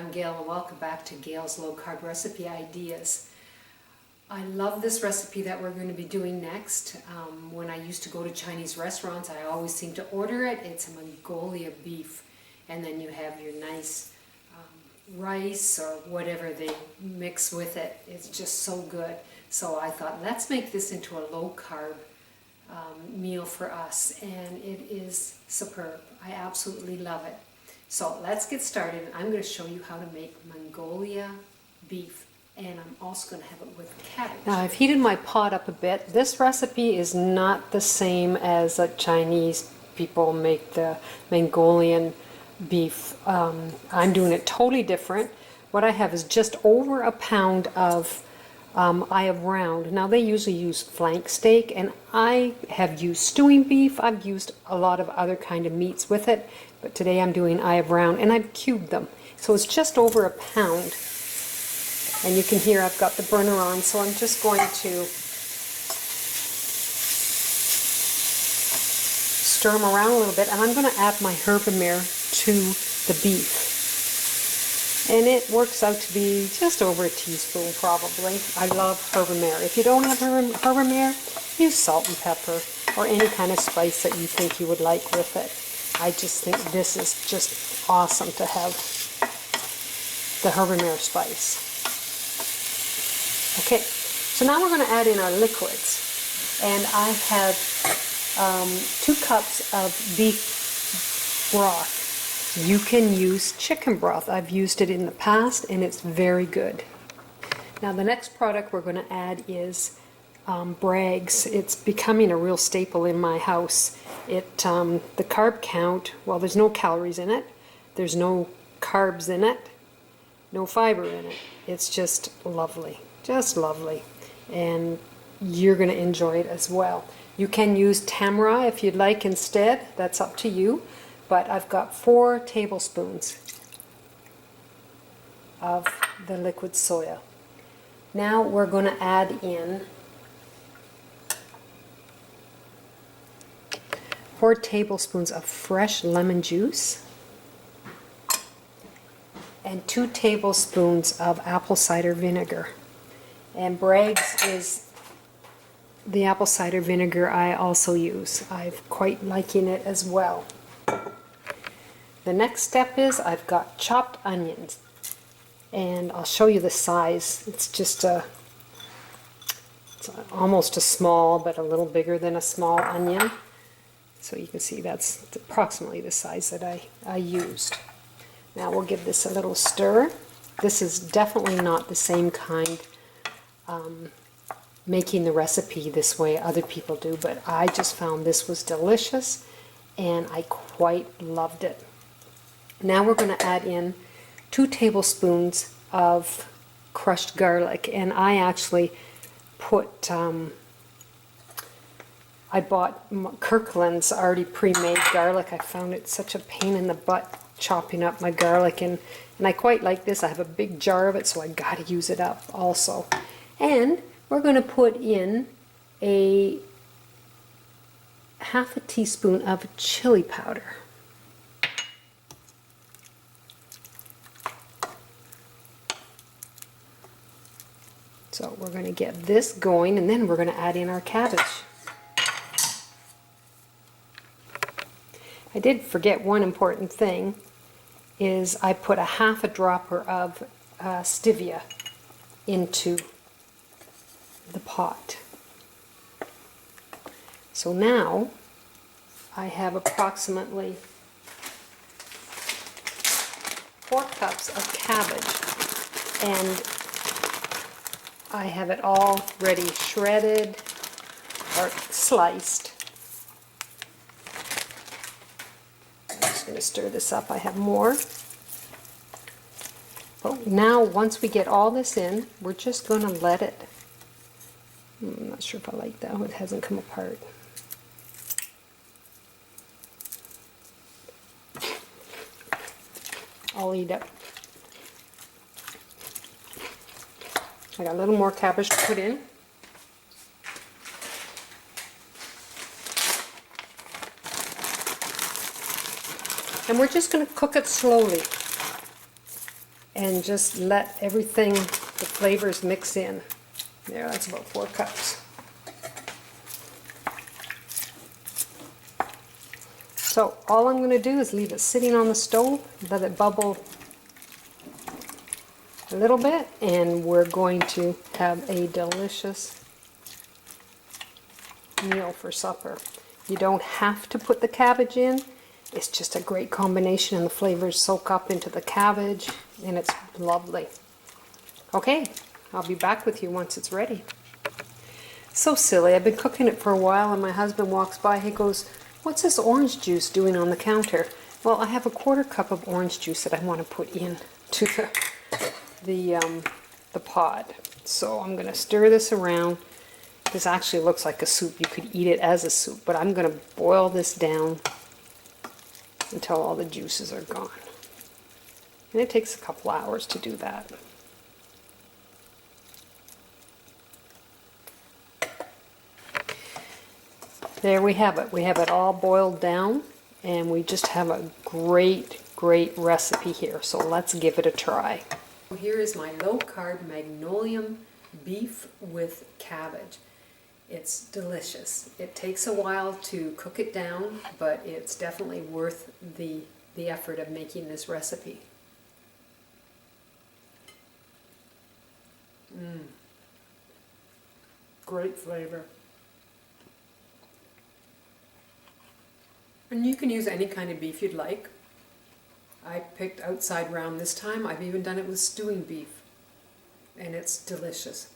I'm Gail and welcome back to Gail's Low Carb Recipe Ideas. I love this recipe that we're going to be doing next. When I used to go to Chinese restaurants, I always seemed to order it. It's a Mongolian beef, and then you have your nice rice or whatever they mix with it. It's just so good. So I thought, let's make this into a low carb meal for us, and it is superb. I absolutely love it. So let's get started. I'm going to show you how to make Mongolian beef, and I'm also going to have it with cabbage. Now I've heated my pot up a bit. This recipe is not the same as the Chinese people make the Mongolian beef. I'm doing it totally different. What I have is just over a pound of I have round. Now they usually use flank steak, and I have used stewing beef. I've used a lot of other kind of meats with it, but today I'm doing I have round, and I've cubed them. So it's just over a pound, and you can hear I've got the burner on, so I'm just going to stir them around a little bit, and I'm going to add my herbamare to the beef. And it works out to be just over a teaspoon probably. I love herbamare. If you don't have herbamare, use salt and pepper or any kind of spice that you think you would like with it. I just think this is just awesome to have the herbamare spice. Okay, so now we're going to add in our liquids. And I have 2 cups of beef broth. You can use chicken broth. I've used it in the past and it's very good. Now the next product we're going to add is Bragg's. It's becoming a real staple in my house. The carb count, well, there's no calories in it, there's no carbs in it, no fiber in it. It's just lovely, and you're going to enjoy it as well. You can use tamra if you'd like instead, that's up to you. But I've got 4 tablespoons of the liquid soya. Now we're going to add in 4 tablespoons of fresh lemon juice and 2 tablespoons of apple cider vinegar. And Bragg's is the apple cider vinegar I also use. I'm quite liking it as well. The next step is I've got chopped onions, and I'll show you the size. It's almost a small, but a little bigger than a small onion. So you can see that's approximately the size that I used. Now we'll give this a little stir. This is definitely not the same kind making the recipe this way other people do, but I just found this was delicious and I quite loved it. Now we're going to add in 2 tablespoons of crushed garlic, and I actually put, I bought Kirkland's already pre-made garlic. I found it such a pain in the butt chopping up my garlic, and I quite like this. I have a big jar of it, so I got to use it up also. And we're going to put in a half a teaspoon of chili powder. So we're going to get this going, and then we're going to add in our cabbage. I did forget one important thing, is I put a half a dropper of stevia into the pot. So now I have approximately 4 cups of cabbage, and I have it all ready shredded or sliced. I'm just going to stir this up. I have more. But now once we get all this in, we're just going to let it. I'm not sure if I like that. It hasn't come apart. I'll eat it. I got a little more cabbage to put in. And we're just going to cook it slowly. and just let everything, the flavors mix in. There, that's about 4 cups. So all I'm going to do is leave it sitting on the stove, let it bubble a little bit, and we're going to have a delicious meal for supper. You don't have to put the cabbage in. It's just a great combination, and the flavors soak up into the cabbage, and it's lovely. Okay, I'll be back with you once it's ready. So silly, I've been cooking it for a while, and my husband walks by, he goes, "What's this orange juice doing on the counter?" Well, I have a 1/4 cup of orange juice that I want to put in to the pot. So I'm going to stir this around. This actually looks like a soup. You could eat it as a soup, but I'm going to boil this down until all the juices are gone. And it takes a couple hours to do that. There we have it. We have it all boiled down, and we just have a great, great recipe here. So let's give it a try. Here is my low-carb Mongolian beef with cabbage. It's delicious. It takes a while to cook it down, but it's definitely worth the effort of making this recipe. Great flavor. And you can use any kind of beef you'd like. I picked outside round this time. I've even done it with stewing beef, and it's delicious.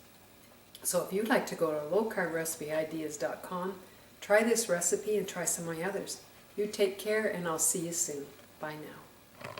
So if you'd like to go to lowcarbrecipe.ideas.com, try this recipe and try some of my others. You take care, and I'll see you soon. Bye now.